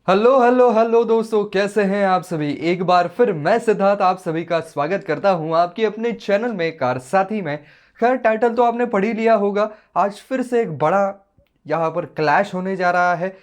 Hello hello hello दोस्तों, कैसे हैं आप सभी। एक बार फिर मैं सिद्धार्थ आप सभी का स्वागत करता हूं आपके अपने चैनल में कार साथी में। खैर, टाइटल तो आपने पढ़ ही लिया होगा। आज फिर से एक बड़ा यहाँ पर क्लैश होने जा रहा है।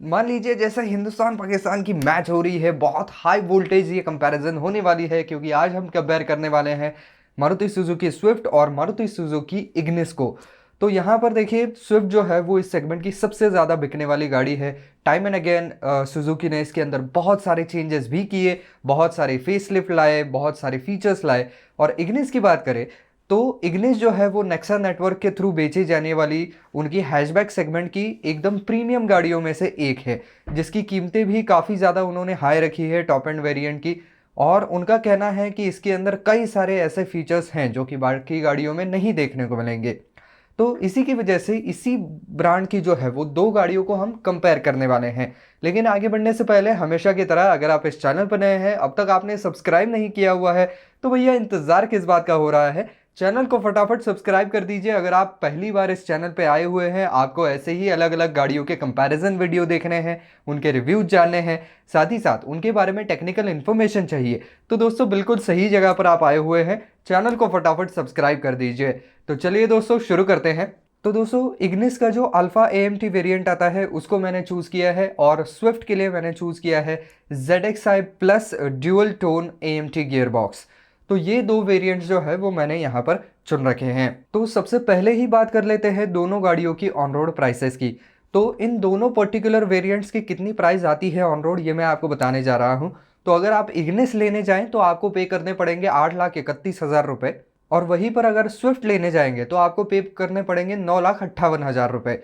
मान लीजिए जैसे हिंदुस्तान पाकिस्तान की मैच हो रही है, बहुत हाई वोल्टेज ये कंपैरिजन होने वाली है, क्योंकि आज हम कंपेयर करने वाले हैं मारुति सुजुकी स्विफ्ट और मारुति सुजुकी इग्निस को। तो यहाँ पर देखिए, स्विफ्ट जो है वो इस सेगमेंट की सबसे ज़्यादा बिकने वाली गाड़ी है। टाइम एंड अगेन सुजुकी ने इसके अंदर बहुत सारे चेंजेस भी किए, बहुत सारे फेसलिफ्ट लाए, बहुत सारे फीचर्स लाए। और इग्निस की बात करें तो इग्निस जो है वो नेक्सा नेटवर्क के थ्रू बेची जाने वाली उनकी हैचबैक सेगमेंट की एकदम प्रीमियम गाड़ियों में से एक है, जिसकी कीमतें भी काफ़ी ज़्यादा उन्होंने हाई रखी है टॉप एंड वेरिएंट की। और उनका कहना है कि इसके अंदर कई सारे ऐसे फीचर्स हैं जो कि बाकी गाड़ियों में नहीं देखने को मिलेंगे। तो इसी की वजह से इसी ब्रांड की जो है वो दो गाड़ियों को हम कंपेयर करने वाले हैं। लेकिन आगे बढ़ने से पहले हमेशा की तरह, अगर आप इस चैनल पर नए हैं, अब तक आपने सब्सक्राइब नहीं किया हुआ है, तो भैया इंतज़ार किस बात का हो रहा है। चैनल को फटाफट सब्सक्राइब कर दीजिए। अगर आप पहली बार इस चैनल पे आए हुए हैं, आपको ऐसे ही अलग अलग गाड़ियों के कंपैरिजन वीडियो देखने हैं, उनके रिव्यूज जानने हैं, साथ ही साथ उनके बारे में टेक्निकल इन्फॉर्मेशन चाहिए, तो दोस्तों बिल्कुल सही जगह पर आप आए हुए हैं। चैनल को फटाफट सब्सक्राइब कर दीजिए। तो चलिए दोस्तों शुरू करते हैं। तो दोस्तों, इग्निस का जो अल्फा AMT वेरिएंट आता है उसको मैंने चूज़ किया है, और स्विफ्ट के लिए मैंने चूज़ किया है ZXi plus dual tone AMT gear box. तो ये दो वेरिएंट्स जो है वो मैंने यहाँ पर चुन रखे हैं। तो सबसे पहले ही बात कर लेते हैं दोनों गाड़ियों की ऑन रोड प्राइसेस की। तो इन दोनों पर्टिकुलर वेरिएंट्स की कितनी प्राइस आती है ऑन रोड, ये मैं आपको बताने जा रहा हूँ। तो अगर आप इग्निस लेने जाएं तो आपको पे करने पड़ेंगे 8,31,000 रुपये, और वहीं पर अगर स्विफ्ट लेने जाएंगे तो आपको पे करने पड़ेंगे 9,58,000 रुपये।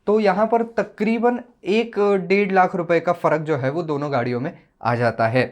तो यहाँ पर तकरीबन 1-1.5 लाख रुपए का फ़र्क जो है वो दोनों गाड़ियों में आ जाता है।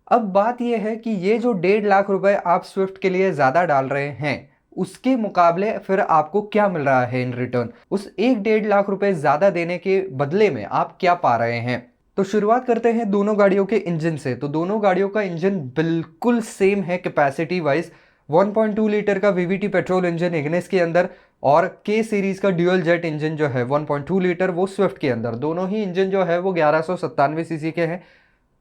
अब बात यह है कि ये जो 1.5 लाख रुपए आप स्विफ्ट के लिए ज़्यादा डाल रहे हैं, उसके मुकाबले फिर आपको क्या मिल रहा है इन रिटर्न। उस 1-1.5 लाख रुपए ज़्यादा देने के बदले में आप क्या पा रहे हैं। तो शुरुआत करते हैं दोनों गाड़ियों के इंजन से। तो दोनों गाड़ियों का इंजन बिल्कुल सेम है कैपेसिटी वाइज। 1.2 लीटर का VVT पेट्रोल इंजन इग्निस के अंदर, और के सीरीज का ड्यूअल जेट इंजन जो है 1.2 लीटर वो स्विफ्ट के अंदर। दोनों ही इंजन जो है वो 1197 सीसी के हैं।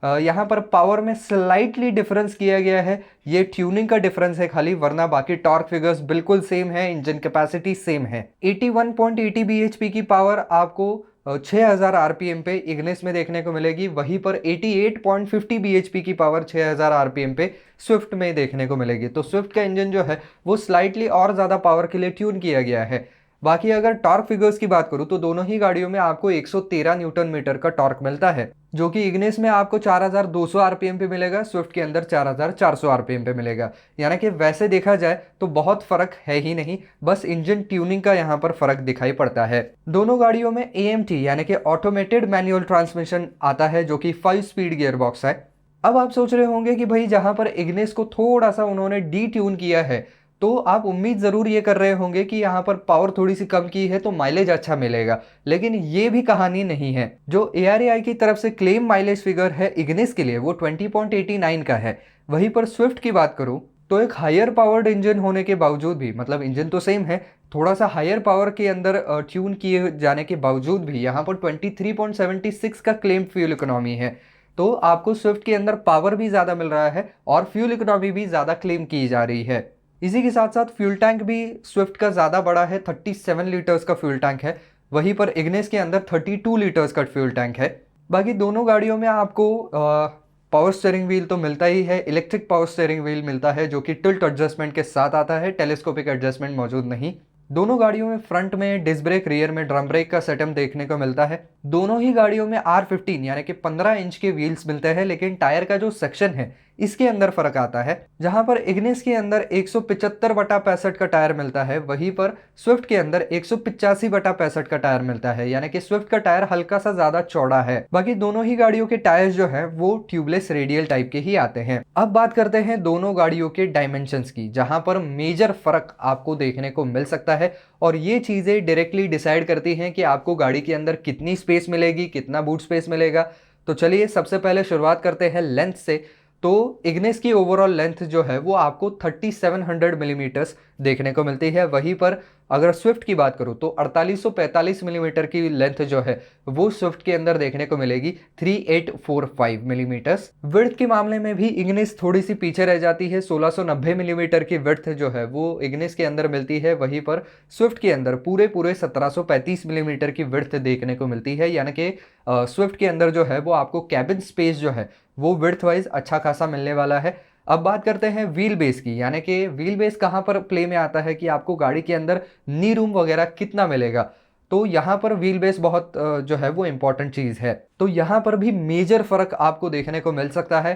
यहाँ पर पावर में स्लाइटली डिफरेंस किया गया है, ये ट्यूनिंग का डिफरेंस है खाली, वरना बाकी टॉर्क फिगर्स बिल्कुल सेम है, इंजन कैपेसिटी सेम है। 81.80 bhp की पावर आपको 6000 आरपीएम पे इग्निस में देखने को मिलेगी, वहीं पर 88.50 bhp की पावर 6000 आरपीएम पे स्विफ्ट में देखने को मिलेगी। तो स्विफ्ट का इंजन जो है वो स्लाइटली और ज़्यादा पावर के लिए ट्यून किया गया है। बाकी अगर टॉर्क फिगर्स की बात करूं तो दोनों ही गाड़ियों में आपको 113 न्यूटन मीटर का टॉर्क मिलता है, जो कि इग्निस में आपको 4200 आरपीएम पे मिलेगा, स्विफ्ट के अंदर 4400 आरपीएम पे मिलेगा। यानी कि वैसे देखा जाए तो बहुत फर्क है ही नहीं, बस इंजन ट्यूनिंग का यहाँ पर फर्क दिखाई पड़ता है। दोनों गाड़ियों में AMT यानी कि ऑटोमेटेड मैनुअल ट्रांसमिशन आता है, जो कि 5 स्पीड गियर बॉक्स है। अब आप सोच रहे होंगे कि भाई जहां पर इग्निस को थोड़ा सा उन्होंने डी ट्यून किया है, तो आप उम्मीद ज़रूर ये कर रहे होंगे कि यहाँ पर पावर थोड़ी सी कम की है तो माइलेज अच्छा मिलेगा। लेकिन ये भी कहानी नहीं है। जो ARAI की तरफ से क्लेम माइलेज फिगर है इग्निस के लिए वो 20.89 का है। वहीं पर स्विफ्ट की बात करूँ तो एक हायर पावर्ड इंजन होने के बावजूद भी, मतलब इंजन तो सेम है, थोड़ा सा हायर पावर के अंदर ट्यून किए जाने के बावजूद भी यहाँ पर 23.76 का क्लेम फ्यूल इकोनॉमी है। तो आपको स्विफ्ट के अंदर पावर भी ज़्यादा मिल रहा है और फ्यूल इकोनॉमी भी ज़्यादा क्लेम की जा रही है। इसी के साथ साथ फ्यूल टैंक भी स्विफ्ट का ज़्यादा बड़ा है, 37 लीटर्स का फ्यूल टैंक है, वहीं पर इग्निस के अंदर 32 लीटर्स का फ्यूल टैंक है। बाकी दोनों गाड़ियों में आपको पावर स्टीयरिंग व्हील तो मिलता ही है, इलेक्ट्रिक पावर स्टीयरिंग व्हील मिलता है, जो कि टिल्ट एडजस्टमेंट के साथ आता है, टेलीस्कोपिक एडजस्टमेंट मौजूद नहीं। दोनों गाड़ियों में फ्रंट में डिस्क ब्रेक, रियर में ड्रम ब्रेक का सेटअप देखने को मिलता है। दोनों ही गाड़ियों में R15 यानी कि 15 इंच के व्हील्स मिलते हैं, लेकिन टायर का जो सेक्शन है इसके अंदर फर्क आता है। जहां पर इग्निस के अंदर 175/65 का टायर मिलता है, वहीं पर स्विफ्ट के अंदर 185/65 का टायर मिलता है, यानी कि स्विफ्ट का टायर हल्का सा ज्यादा चौड़ा है। बाकी दोनों ही गाड़ियों के टायर्स जो हैं वो ट्यूबलेस रेडियल टाइप के ही आते हैं। अब बात करते हैं दोनों गाड़ियों के डायमेंशंस की, जहां पर मेजर फर्क आपको देखने को मिल सकता है, और ये चीजें डायरेक्टली डिसाइड करती हैं कि आपको गाड़ी के अंदर कितनी स्पेस मिलेगी, कितना बूट स्पेस मिलेगा। तो चलिए सबसे पहले शुरुआत करते हैं लेंथ से। तो इग्निस की ओवरऑल लेंथ जो है वो आपको 3700 मिलीमीटर्स देखने को मिलती है। वहीं पर अगर स्विफ्ट की बात करूं तो 4845 मिलीमीटर की लेंथ जो है वो स्विफ्ट के अंदर देखने को मिलेगी 3845 मिलीमीटर्स। विड्थ के मामले में भी इग्निस थोड़ी सी पीछे रह जाती है। 1690 मिलीमीटर की विड्थ जो है वो इग्निस के अंदर मिलती है। वहीं पर स्विफ्ट के अंदर पूरे 1735 मिलीमीटर की विड्थ देखने को मिलती है। यानी कि स्विफ्ट के अंदर जो है वो आपको कैबिन स्पेस जो है वो विड्थ वाइज अच्छा खासा मिलने वाला है। अब बात करते हैं व्हील बेस की, यानी कि व्हील बेस कहाँ पर प्ले में आता है कि आपको गाड़ी के अंदर नी रूम वगैरह कितना मिलेगा। तो यहाँ पर व्हील बेस बहुत जो है वो इंपॉर्टेंट चीज़ है। तो यहाँ पर भी मेजर फर्क आपको देखने को मिल सकता है।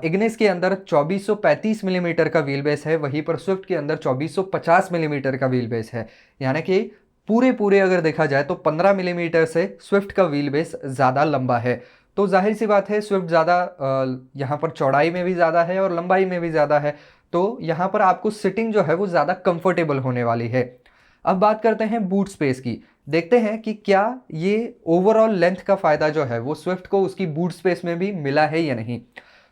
इग्निस के अंदर 2435 मिलीमीटर का व्हील बेस है, वहीं पर स्विफ्ट के अंदर 2450 मिलीमीटर का व्हील बेस है। यानी कि पूरे अगर देखा जाए तो 15 मिलीमीटर से स्विफ्ट का व्हील बेस ज़्यादा लंबा है। तो जाहिर सी बात है स्विफ्ट ज़्यादा यहाँ पर चौड़ाई में भी ज़्यादा है और लंबाई में भी ज़्यादा है। तो यहाँ पर आपको सिटिंग जो है वो ज़्यादा कंफर्टेबल होने वाली है। अब बात करते हैं बूट स्पेस की। देखते हैं कि क्या ये ओवरऑल लेंथ का फ़ायदा जो है वो स्विफ्ट को उसकी बूट स्पेस में भी मिला है या नहीं।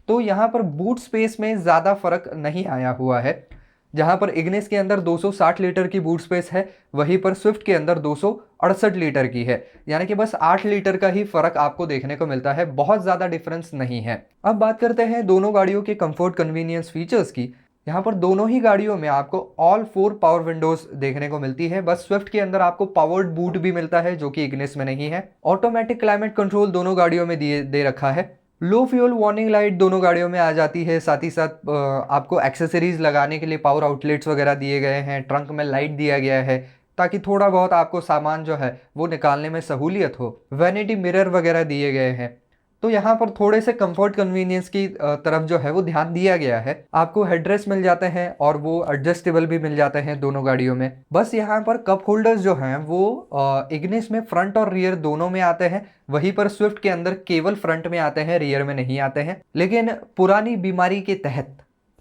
तो यहाँ पर बूट स्पेस में ज़्यादा फर्क नहीं आया हुआ है। जहाँ पर इग्निस के अंदर 260 लीटर की बूट स्पेस है, वहीं पर स्विफ्ट के अंदर 268 लीटर की है। यानी कि बस 8 लीटर का ही फर्क आपको देखने को मिलता है, बहुत ज़्यादा डिफरेंस नहीं है। अब बात करते हैं दोनों गाड़ियों के कंफर्ट कन्वीनियंस फीचर्स की। यहाँ पर दोनों ही गाड़ियों में आपको ऑल 4 पावर विंडोज देखने को मिलती है। बस स्विफ्ट के अंदर आपको पावर्ड बूट भी मिलता है जो कि इग्निस में नहीं है। ऑटोमेटिक क्लाइमेट कंट्रोल दोनों गाड़ियों में दे रखा है। लो फ्यूल वार्निंग लाइट दोनों गाड़ियों में आ जाती है। साथ ही साथ आपको एक्सेसरीज लगाने के लिए पावर आउटलेट्स वगैरह दिए गए हैं। ट्रंक में लाइट दिया गया है ताकि थोड़ा बहुत आपको सामान जो है वो निकालने में सहूलियत हो। वैनिटी मिरर वगैरह दिए गए हैं। तो यहाँ पर थोड़े से कंफर्ट कन्वीनियंस की तरफ जो है वो ध्यान दिया गया है। आपको हेडरेस्ट मिल जाते हैं और वो एडजस्टेबल भी मिल जाते हैं दोनों गाड़ियों में। बस यहाँ पर कप होल्डर्स जो हैं वो इग्निस में फ्रंट और रियर दोनों में आते हैं, वहीं पर स्विफ्ट के अंदर केवल फ्रंट में आते हैं, रियर में नहीं आते हैं। लेकिन पुरानी बीमारी के तहत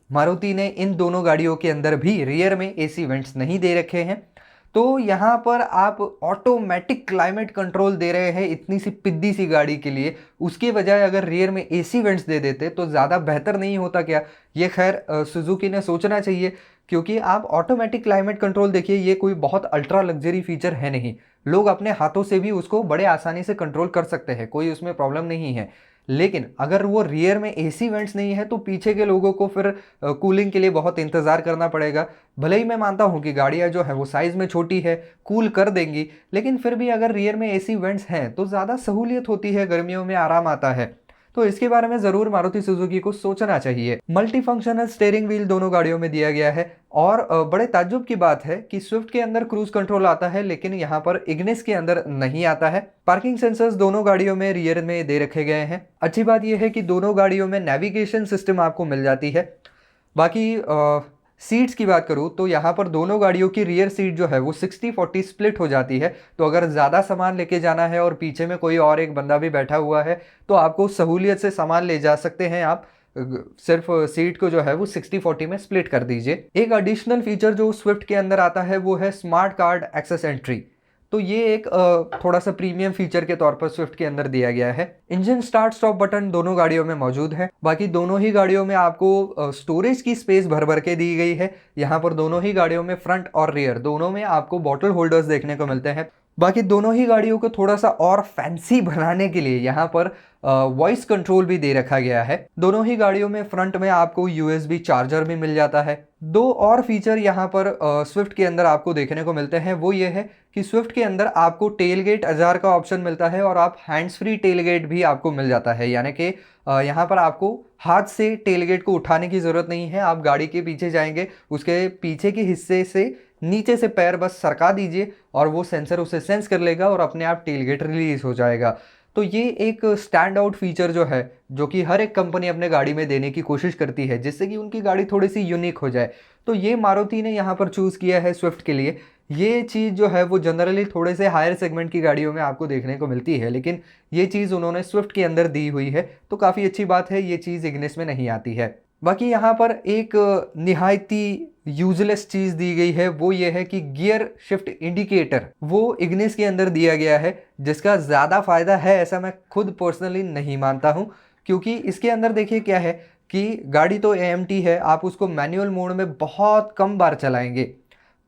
मारुति ने इन दोनों गाड़ियों के अंदर भी रियर में एसी वेंट्स नहीं दे रखे हैं। तो यहाँ पर आप ऑटोमेटिक क्लाइमेट कंट्रोल दे रहे हैं इतनी सी पिद्दी सी गाड़ी के लिए, उसके बजाय अगर रियर में एसी वेंट्स दे देते तो ज़्यादा बेहतर नहीं होता क्या। ये खैर सुजुकी ने सोचना चाहिए, क्योंकि आप ऑटोमेटिक क्लाइमेट कंट्रोल देखिए, ये कोई बहुत अल्ट्रा लग्जरी फीचर है नहीं। लोग अपने हाथों से भी उसको बड़े आसानी से कंट्रोल कर सकते हैं, कोई उसमें प्रॉब्लम नहीं है। लेकिन अगर वो रियर में एसी वेंट्स नहीं है तो पीछे के लोगों को फिर कूलिंग के लिए बहुत इंतज़ार करना पड़ेगा। भले ही मैं मानता हूँ कि गाड़ियाँ जो है वो साइज़ में छोटी है, कूल कर देंगी, लेकिन फिर भी अगर रियर में एसी वेंट्स हैं तो ज़्यादा सहूलियत होती है, गर्मियों में आराम आता है। तो इसके बारे में ज़रूर मारुति सुजुकी को सोचना चाहिए। मल्टी फंक्शनल स्टीयरिंग व्हील दोनों गाड़ियों में दिया गया है। और बड़े ताज्जुब की बात है कि स्विफ्ट के अंदर क्रूज कंट्रोल आता है लेकिन यहाँ पर इग्निस के अंदर नहीं आता है। पार्किंग सेंसर्स दोनों गाड़ियों में रियर में दे रखे गए हैं। अच्छी बात यह है कि दोनों गाड़ियों में नेविगेशन सिस्टम आपको मिल जाती है। बाकी सीट्स की बात करूँ तो यहाँ पर दोनों गाड़ियों की रियर सीट जो है वो 60-40 स्प्लिट हो जाती है। तो अगर ज़्यादा सामान लेके जाना है और पीछे में कोई और एक बंदा भी बैठा हुआ है तो आपको सहूलियत से सामान ले जा सकते हैं। आप सिर्फ सीट को जो है वो 60-40 में स्प्लिट कर दीजिए। एक एडिशनल फीचर जो स्विफ्ट के अंदर आता है वो है स्मार्ट कार्ड एक्सेस एंट्री। तो ये एक थोड़ा सा प्रीमियम फीचर के तौर पर स्विफ्ट के अंदर दिया गया है। इंजन स्टार्ट स्टॉप बटन दोनों गाड़ियों में मौजूद है। बाकी दोनों ही गाड़ियों में आपको स्टोरेज की स्पेस भर भर के दी गई है। यहाँ पर दोनों ही गाड़ियों में फ्रंट और रियर दोनों में आपको बॉटल होल्डर्स देखने को मिलते हैं। बाकी दोनों ही गाड़ियों को थोड़ा सा और फैंसी बनाने के लिए यहाँ पर वॉइस कंट्रोल भी दे रखा गया है। दोनों ही गाड़ियों में फ्रंट में आपको यूएसबी चार्जर भी मिल जाता है। दो और फीचर यहाँ पर स्विफ्ट के अंदर आपको देखने को मिलते हैं, वो ये है कि स्विफ्ट के अंदर आपको टेलगेट अजार का ऑप्शन मिलता है और आप हैंड्स फ्री टेलगेट भी आपको मिल जाता है। यानी कि यहाँ पर आपको हाथ से टेलगेट को उठाने की ज़रूरत नहीं है। आप गाड़ी के पीछे जाएंगे, उसके पीछे के हिस्से से नीचे से पैर बस सरका दीजिए और वो सेंसर उसे सेंस कर लेगा और अपने आप टेलगेट रिलीज हो जाएगा। तो ये एक स्टैंड आउट फीचर जो है, जो कि हर एक कंपनी अपने गाड़ी में देने की कोशिश करती है जिससे कि उनकी गाड़ी थोड़ी सी यूनिक हो जाए। तो ये मारुति ने यहाँ पर चूज़ किया है स्विफ्ट के लिए। ये चीज़ जो है वो जनरली थोड़े से हायर सेगमेंट की गाड़ियों में आपको देखने को मिलती है, लेकिन ये चीज़ उन्होंने स्विफ्ट के अंदर दी हुई है, तो काफ़ी अच्छी बात है। ये चीज़ इग्निस में नहीं आती है। बाकी यहाँ पर एक निहायती यूजलेस चीज़ दी गई है, वो ये है कि गियर शिफ्ट इंडिकेटर वो इग्निस के अंदर दिया गया है, जिसका ज़्यादा फ़ायदा है ऐसा मैं खुद पर्सनली नहीं मानता हूँ। क्योंकि इसके अंदर देखिए क्या है कि गाड़ी तो AMT है, आप उसको मैनुअल मोड में बहुत कम बार चलाएंगे,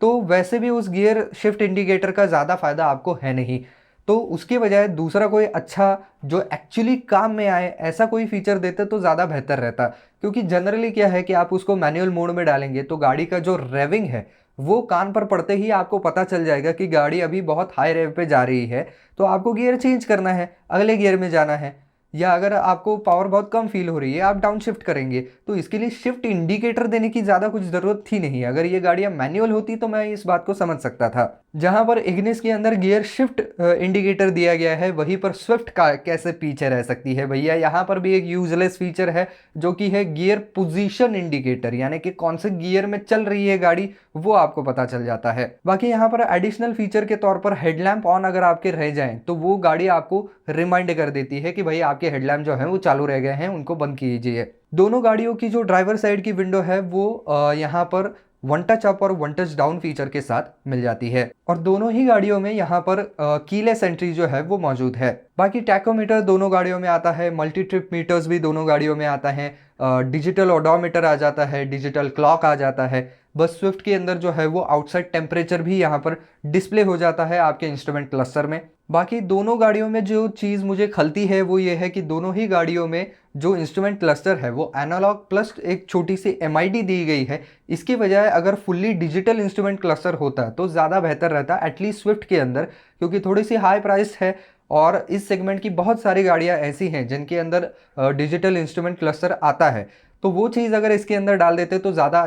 तो वैसे भी उस गियर शिफ्ट इंडिकेटर का ज़्यादा फ़ायदा आपको है नहीं। तो उसके बजाय दूसरा कोई अच्छा जो एक्चुअली काम में आए ऐसा कोई फीचर देते तो ज़्यादा बेहतर रहता, क्योंकि जनरली क्या है कि आप उसको मैनुअल मोड में डालेंगे तो गाड़ी का जो रेविंग है वो कान पर पड़ते ही आपको पता चल जाएगा कि गाड़ी अभी बहुत हाई रेव पे जा रही है, तो आपको गियर चेंज करना है, अगले गियर में जाना है। या अगर आपको पावर बहुत कम फील हो रही है, आप डाउन शिफ्ट करेंगे, तो इसके लिए शिफ्ट इंडिकेटर देने की ज़्यादा कुछ ज़रूरत थी नहीं। अगर ये गाड़ियाँ मैनुअल होती तो मैं इस बात को समझ सकता था। जहां पर इग्निस के अंदर गियर शिफ्ट इंडिकेटर दिया गया है, वहीं पर स्विफ्ट का कैसे पीछे रह सकती है भैया। यहाँ पर भी एक यूजलेस फीचर है जो कि है गियर पोजीशन इंडिकेटर, यानी कि कौन से गियर में चल रही है गाड़ी वो आपको पता चल जाता है। बाकी यहाँ पर एडिशनल फीचर के तौर पर हेडलैम्प ऑन अगर आपके रह जाएं तो वो गाड़ी आपको रिमाइंड कर देती है कि भाई आपके हेडलैम्प जो है वो चालू रह गए हैं, उनको बंद कीजिए। दोनों गाड़ियों की जो ड्राइवर साइड की विंडो है वो यहाँ पर वन टच अप और वन टच डाउन फीचर के साथ मिल जाती है, और दोनों ही गाड़ियों में यहाँ पर कीलेस एंट्री जो है वो मौजूद है। बाकी टैकोमीटर दोनों गाड़ियों में आता है, मल्टी ट्रिप मीटर्स भी दोनों गाड़ियों में आता है, डिजिटल ओडोमीटर आ जाता है, डिजिटल क्लॉक आ जाता है। बस स्विफ्ट के अंदर जो है वो आउटसाइड टेम्परेचर भी यहाँ पर डिस्प्ले हो जाता है आपके इंस्ट्रूमेंट क्लस्टर में। बाकी दोनों गाड़ियों में जो चीज़ मुझे खलती है वो ये है कि दोनों ही गाड़ियों में जो इंस्ट्रूमेंट क्लस्टर है वो एनालॉग प्लस एक छोटी सी MID दी गई है। इसके बजाय अगर फुल्ली डिजिटल इंस्ट्रूमेंट क्लस्टर होता तो ज़्यादा बेहतर रहता, एटलीस्ट स्विफ्ट के अंदर, क्योंकि थोड़ी सी हाई प्राइस है और इस सेगमेंट की बहुत सारी गाड़ियाँ ऐसी हैं जिनके अंदर डिजिटल इंस्ट्रूमेंट क्लस्टर आता है। तो वो चीज़ अगर इसके अंदर डाल देते तो ज़्यादा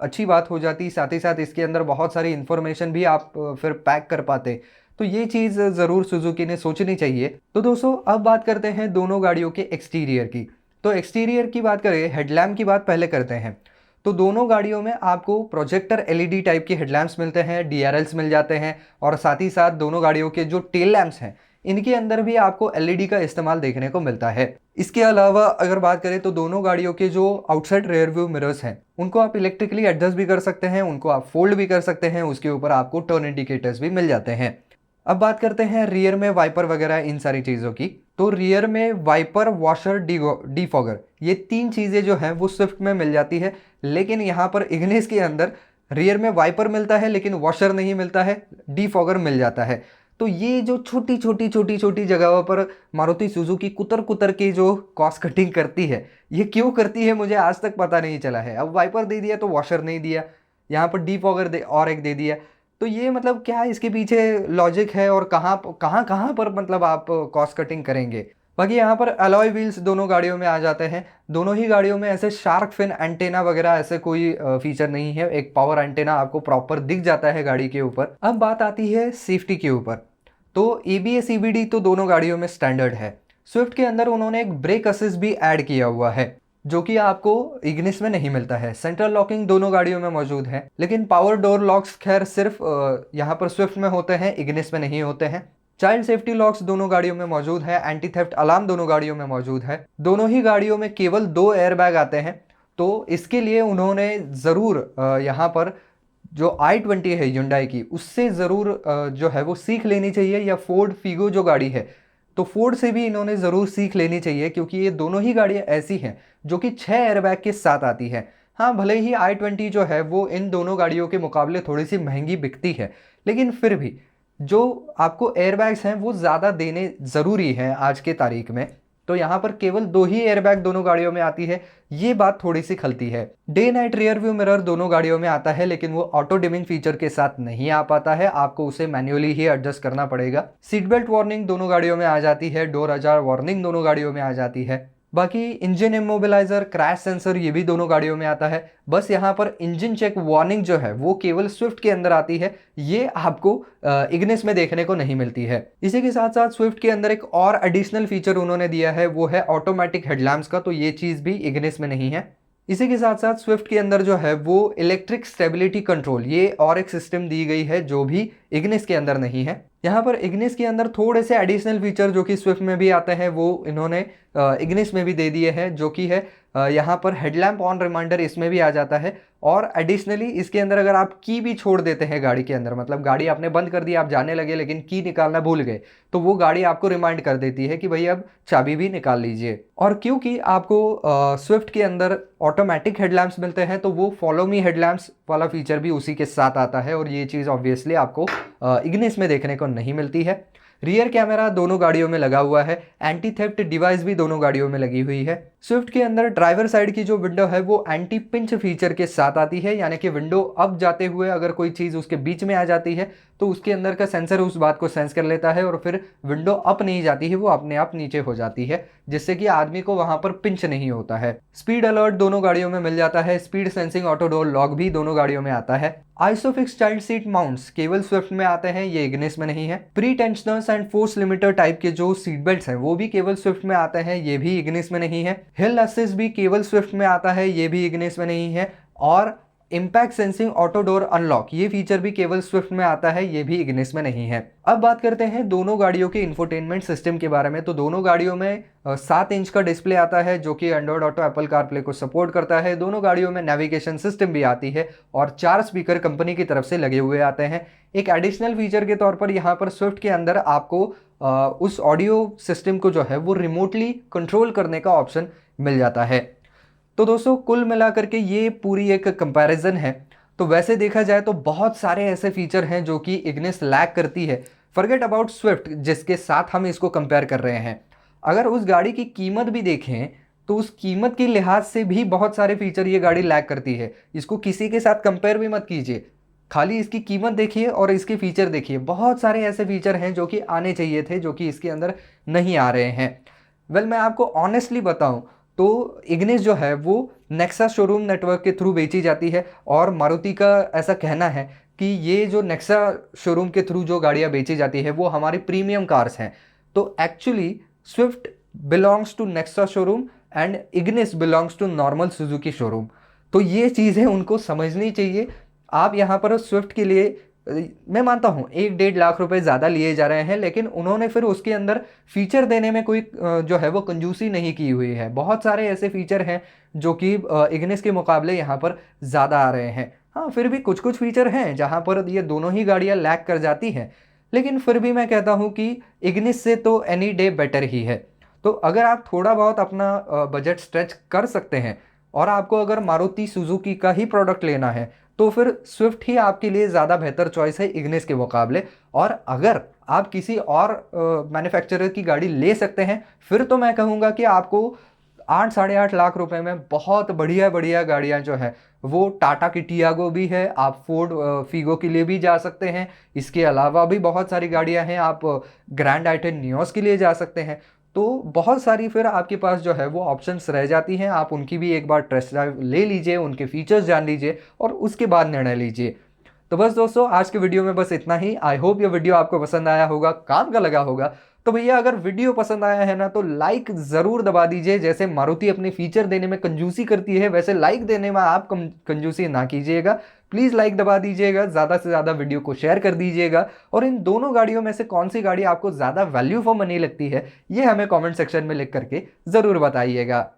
अच्छी बात हो जाती। साथ ही साथ इसके अंदर बहुत सारी इन्फॉर्मेशन भी आप फिर पैक कर पाते। तो ये चीज़ ज़रूर सुजुकी ने सोचनी चाहिए। तो दोस्तों अब बात करते हैं दोनों गाड़ियों के एक्सटीरियर की। तो एक्सटीरियर की बात करें, हेडलैम्प की बात पहले करते हैं। तो दोनों गाड़ियों में आपको प्रोजेक्टर LED टाइप के हेडलैम्प्स मिलते हैं, DRLs मिल जाते हैं, और साथ ही साथ दोनों गाड़ियों के जो टेल लैम्प्स हैं इनके अंदर भी आपको LED का इस्तेमाल देखने को मिलता है। इसके अलावा अगर बात करें तो दोनों गाड़ियों के जो आउटसाइड रेयर व्यू मिरर्स हैं उनको आप इलेक्ट्रिकली एडजस्ट भी कर सकते हैं, उनको आप फोल्ड भी कर सकते हैं, उसके ऊपर आपको टर्न इंडिकेटर्स भी मिल जाते हैं। अब बात करते हैं रियर में वाइपर वगैरह इन सारी चीज़ों की। तो रियर में वाइपर, वॉशर, डिफॉगर, ये 3 चीज़ें जो हैं वो स्विफ्ट में मिल जाती है। लेकिन यहाँ पर इग्निस के अंदर रियर में वाइपर मिलता है लेकिन वॉशर नहीं मिलता है, डिफॉगर मिल जाता है। तो ये जो छोटी छोटी जगहों पर मारुति सुजुकी कुतर कुतर की जो कॉस्ट कटिंग करती है, ये क्यों करती है मुझे आज तक पता नहीं चला है। अब वाइपर दे दिया तो वॉशर नहीं दिया, यहाँ पर डिफॉगर और एक दे दिया, तो ये मतलब क्या इसके पीछे लॉजिक है और कहाँ पर मतलब आप कॉस्ट कटिंग करेंगे। बाकी यहाँ पर अलॉय व्हील्स दोनों गाड़ियों में आ जाते हैं। दोनों ही गाड़ियों में ऐसे शार्क फिन एंटेना वगैरह ऐसे कोई फीचर नहीं है, एक पावर एंटेना आपको प्रॉपर दिख जाता है गाड़ी के ऊपर। अब बात आती है सेफ्टी के ऊपर। तो ABS EBD तो दोनों गाड़ियों में स्टैंडर्ड है। स्विफ्ट के अंदर उन्होंने एक ब्रेक असिस्ट भी ऐड किया हुआ है जो कि आपको इग्निस में नहीं मिलता है। सेंट्रल लॉकिंग दोनों गाड़ियों में मौजूद है, लेकिन पावर डोर लॉक्स खैर सिर्फ यहाँ पर स्विफ्ट में होते हैं, इग्निस में नहीं होते हैं। चाइल्ड सेफ्टी लॉक्स दोनों गाड़ियों में मौजूद है, एंटी थेफ्ट अलार्म दोनों गाड़ियों में मौजूद है। दोनों ही गाड़ियों में केवल 2 एयरबैग आते हैं, तो इसके लिए उन्होंने ज़रूर यहाँ पर जो i20 है Hyundai की, उससे ज़रूर जो है वो सीख लेनी चाहिए, या फोर्ड फीगो जो गाड़ी है तो फोर्ड से भी इन्होंने ज़रूर सीख लेनी चाहिए, क्योंकि ये दोनों ही गाड़ियाँ ऐसी हैं जो कि 6 एयरबैग के साथ आती हैं। हाँ, भले ही i20 जो है वो इन दोनों गाड़ियों के मुकाबले थोड़ी सी महंगी बिकती है, लेकिन फिर भी जो आपको एयरबैग्स हैं वो ज़्यादा देने ज़रूरी हैं आज के तारीख में। तो यहाँ पर केवल 2 ही एयरबैग दोनों गाड़ियों में आती है, ये बात थोड़ी सी खलती है। Day night rear view mirror दोनों गाड़ियों में आता है, लेकिन वो ऑटो डिमिंग फीचर के साथ नहीं आ पाता है, आपको उसे मैन्युअली ही एडजस्ट करना पड़ेगा। सीट बेल्ट वार्निंग दोनों गाड़ियों में आ जाती है, डोर अजार वार्निंग दोनों गाड़ियों में आ जाती है। बाकी इंजन इमोबिलाइजर, क्रैश सेंसर ये भी दोनों गाड़ियों में आता है। बस यहाँ पर इंजन चेक वार्निंग जो है वो केवल स्विफ्ट के अंदर आती है, ये आपको इग्निस में देखने को नहीं मिलती है। इसी के साथ साथ स्विफ्ट के अंदर एक और एडिशनल फीचर उन्होंने दिया है, वो है ऑटोमेटिक हेडलैम्प्स का, तो ये चीज़ भी इग्निस में नहीं है। इसी के साथ साथ स्विफ्ट के अंदर जो है वो इलेक्ट्रिक स्टेबिलिटी कंट्रोल, ये और एक सिस्टम दी गई है जो भी इग्निस के अंदर नहीं है। यहाँ पर इग्निस के अंदर थोड़े से एडिशनल फीचर जो कि स्विफ्ट में भी आते हैं वो इन्होंने इग्निस में भी दे दिए हैं, जो कि है यहाँ पर हेडलैम्प ऑन रिमाइंडर इसमें भी आ जाता है। और एडिशनली इसके अंदर अगर आप की भी छोड़ देते हैं गाड़ी के अंदर, मतलब गाड़ी आपने बंद कर दी, आप जाने लगे लेकिन की निकालना भूल गए, तो वो गाड़ी आपको रिमाइंड कर देती है कि भाई अब चाबी भी निकाल लीजिए। और क्योंकि आपको स्विफ्ट के अंदर ऑटोमेटिक हेडलैम्प्स मिलते हैं तो वो फॉलो मी हेडलैम्प्स वाला फीचर भी उसी के साथ आता है, और ये चीज़ ऑब्वियसली आपको इग्निस में देखने को नहीं मिलती है। रियर कैमरा दोनों गाड़ियों में लगा हुआ है, एंटी थेफ्ट डिवाइस भी दोनों गाड़ियों में लगी हुई है। स्विफ्ट के अंदर ड्राइवर साइड की जो विंडो है वो एंटी पिंच फीचर के साथ आती है, यानी कि विंडो अप जाते हुए अगर कोई चीज़ उसके बीच में आ जाती है तो उसके अंदर का सेंसर उस बात को सेंस कर लेता है और फिर विंडो अप नहीं जाती है, वो अपने आप नीचे हो जाती है, जिससे कि आदमी को वहां पर पिंच नहीं होता है। स्पीड अलर्ट दोनों गाड़ियों में मिल जाता है, speed sensing auto door lock भी दोनों गाड़ियों में आता है। आइसोफिक्स चाइल्ड सीट माउंट्स केवल स्विफ्ट में आते हैं, ये इग्निस में नहीं है। Pre tensioners and force limiter type के जो सीट बेल्ट्स हैं वो भी केवल स्विफ्ट में आते हैं, ये भी इग्निस में नहीं है। हिल असिस्ट भी केवल स्विफ्ट में आता है, ये भी इग्निस में नहीं है। और impact sensing auto door unlock ये फीचर भी केवल स्विफ्ट में आता है, ये भी इग्निस में नहीं है। अब बात करते हैं दोनों गाड़ियों के इंफोटेनमेंट सिस्टम के बारे में। तो दोनों गाड़ियों में 7 इंच का डिस्प्ले आता है जो कि एंड्रॉयड ऑटो एप्पल कारप्ले को सपोर्ट करता है। दोनों गाड़ियों में नेविगेशन सिस्टम भी आती है और 4 स्पीकर कंपनी की तरफ से लगे हुए आते हैं। एक एडिशनल फीचर के तौर पर यहाँ पर स्विफ्ट के अंदर आपको उस ऑडियो सिस्टम को जो है वो रिमोटली कंट्रोल करने का ऑप्शन मिल जाता है। तो दोस्तों कुल मिलाकर के ये पूरी एक कंपैरिजन है। तो वैसे देखा जाए तो बहुत सारे ऐसे फीचर हैं जो कि इग्निस लैक करती है, फॉरगेट अबाउट स्विफ्ट जिसके साथ हम इसको कंपेयर कर रहे हैं। अगर उस गाड़ी की कीमत भी देखें तो उस कीमत के लिहाज से भी बहुत सारे फीचर ये गाड़ी लैक करती है। इसको किसी के साथ कंपेयर भी मत कीजिए, खाली इसकी कीमत देखिए और इसके फीचर देखिए। बहुत सारे ऐसे फीचर हैं जो कि आने चाहिए थे जो कि इसके अंदर नहीं आ रहे हैं। मैं आपको ऑनेस्टली बताऊं तो इग्निस जो है वो नेक्सा शोरूम नेटवर्क के थ्रू बेची जाती है, और मारुति का ऐसा कहना है कि ये जो नेक्सा शोरूम के थ्रू जो गाड़ियाँ बेची जाती है वो हमारी प्रीमियम कार्स हैं। तो actually Swift belongs to Nexa showroom and Ignis belongs to normal Suzuki showroom. तो ये चीज़ें उनको समझनी चाहिए। आप यहाँ पर स्विफ्ट के लिए मैं मानता हूँ 1-1.5 लाख रुपए ज़्यादा लिए जा रहे हैं, लेकिन उन्होंने फिर उसके अंदर फीचर देने में कोई जो है वो कंजूसी नहीं की हुई है। बहुत सारे ऐसे फीचर हैं जो कि इग्निस के मुकाबले यहाँ पर ज़्यादा आ रहे हैं। हाँ, फिर भी कुछ कुछ फीचर हैं जहाँ पर ये दोनों ही गाड़ियाँ लैग कर जाती हैं, लेकिन फिर भी मैं कहता हूँ कि इग्निस से तो एनी डे बेटर ही है। तो अगर आप थोड़ा बहुत अपना बजट स्ट्रेच कर सकते हैं और आपको अगर मारुति सुजुकी का ही प्रोडक्ट लेना है तो फिर स्विफ्ट ही आपके लिए ज़्यादा बेहतर चॉइस है इग्निस के मुकाबले। और अगर आप किसी और मैन्युफैक्चरर की गाड़ी ले सकते हैं फिर तो मैं कहूँगा कि आपको 8-8.5 लाख रुपए में बहुत बढ़िया बढ़िया गाड़ियाँ जो है वो टाटा की टियागो भी है, आप फोर्ड फीगो के लिए भी जा सकते हैं। इसके अलावा भी बहुत सारी गाड़ियाँ हैं, आप ग्रैंड आइटेन नियोस के लिए जा सकते हैं। तो बहुत सारी फिर आपके पास जो है वो ऑप्शंस रह जाती हैं, आप उनकी भी एक बार टेस्ट ड्राइव ले लीजिए, उनके फीचर्स जान लीजिए और उसके बाद निर्णय लीजिए। तो बस दोस्तों आज के वीडियो में बस इतना ही। आई होप ये वीडियो आपको पसंद आया होगा, काम का लगा होगा। तो भैया अगर वीडियो पसंद आया है ना तो लाइक ज़रूर दबा दीजिए। जैसे मारुति अपने फीचर देने में कंजूसी करती है वैसे लाइक देने में आप कंजूसी ना कीजिएगा। प्लीज़ लाइक दबा दीजिएगा, ज़्यादा से ज़्यादा वीडियो को शेयर कर दीजिएगा। और इन दोनों गाड़ियों में से कौन सी गाड़ी आपको ज़्यादा वैल्यू फॉर मनी लगती है ये हमें कॉमेंट सेक्शन में लिख करके ज़रूर बताइएगा।